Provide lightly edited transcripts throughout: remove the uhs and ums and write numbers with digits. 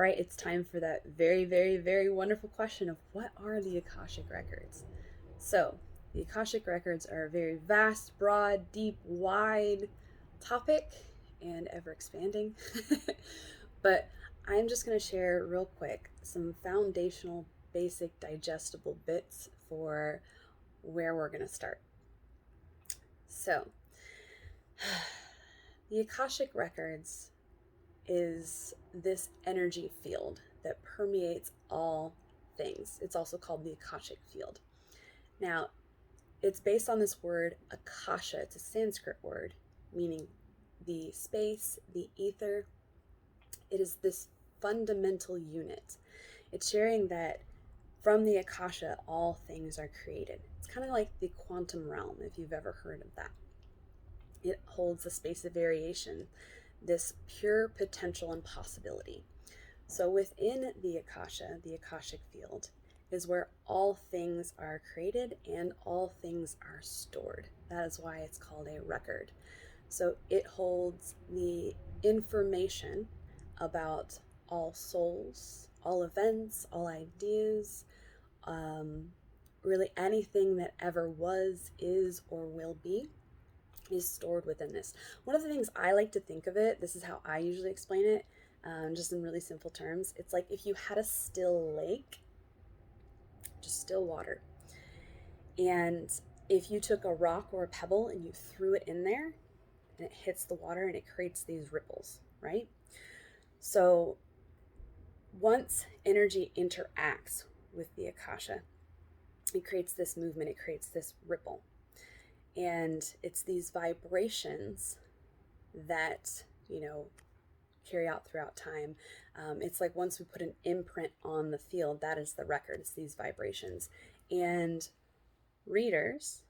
right, it's time for that very, very, very wonderful question of what are the Akashic Records? So, the Akashic Records are a very vast, broad, deep, wide topic and ever expanding. But I'm just going to share real quick some foundational, basic, digestible bits for where we're going to start. So, the Akashic Records is this energy field that permeates all things. It's also called the Akashic Field. Now, it's based on this word Akasha. It's a Sanskrit word meaning the space, the ether. It is this fundamental unit. It's sharing that from the Akasha, all things are created. It's kind of like the quantum realm, if you've ever heard of that. It holds a space of variation, this pure potential and possibility. So within the Akasha, the Akashic Field, is where all things are created and all things are stored. That is why it's called a record. So it holds the information about all souls, all events, all ideas, really anything that ever was, is, or will be is stored within this. One of the things I like to think of it, this is how I usually explain it, just in really simple terms. It's like if you had a still lake, just still water, and if you took a rock or a pebble and you threw it in there and it hits the water and it creates these ripples, right? So once energy interacts with the Akasha, it creates this movement, it creates this ripple. And it's these vibrations that, carry out throughout time. It's like once we put an imprint on the field, that is the record. It's these vibrations. And readers,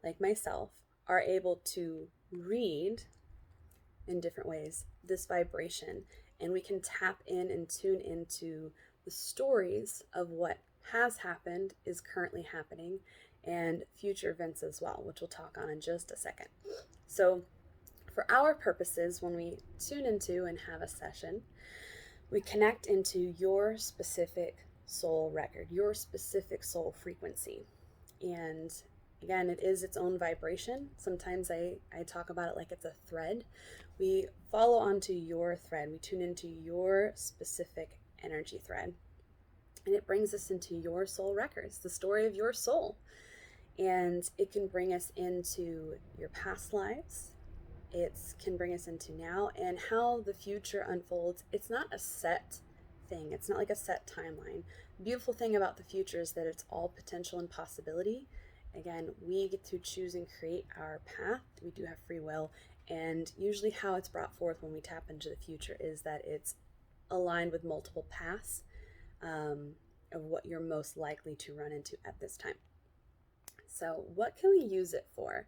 like myself, are able to read in different ways this vibration, and we can tap in and tune into the stories of what has happened, is currently happening, and future events as well, which we'll talk on in just a second. So for our purposes, when we tune into and have a session, we connect into your specific soul record, your specific soul frequency. And again, it is its own vibration. Sometimes I talk about it like it's a thread. We follow onto your thread. We tune into your specific energy thread. And it brings us into your soul records, the story of your soul. And it can bring us into your past lives. It can bring us into now and how the future unfolds. It's not a set thing. It's not like a set timeline. The beautiful thing about the future is that it's all potential and possibility. Again, we get to choose and create our path. We do have free will. And usually how it's brought forth when we tap into the future is that it's aligned with multiple paths of what you're most likely to run into at this time. So what can we use it for?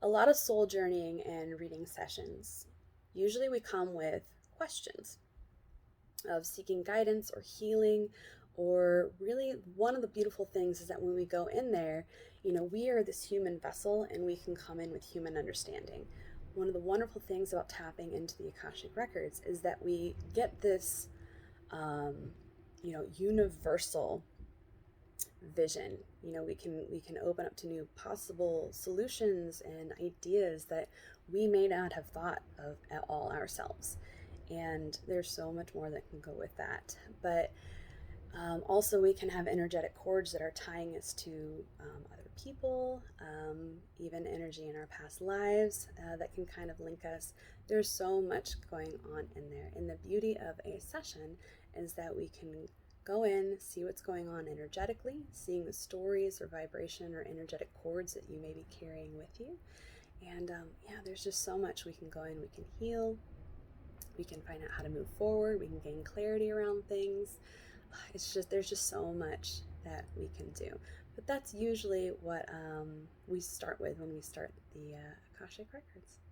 A lot of soul journeying and reading sessions, usually we come with questions of seeking guidance or healing, or really one of the beautiful things is that when we go in there, we are this human vessel and we can come in with human understanding. One of the wonderful things about tapping into the Akashic Records is that we get this, universal vision. We can open up to new possible solutions and ideas that we may not have thought of at all ourselves. And there's so much more that can go with that. But also we can have energetic cords that are tying us to other people, even energy in our past lives that can kind of link us. There's so much going on in there. And the beauty of a session is that we can go in, see what's going on energetically, seeing the stories or vibration or energetic cords that you may be carrying with you. And there's just so much we can go in. We can heal. We can find out how to move forward. We can gain clarity around things. There's just so much that we can do. But that's usually what we start with when we start the Akashic Records.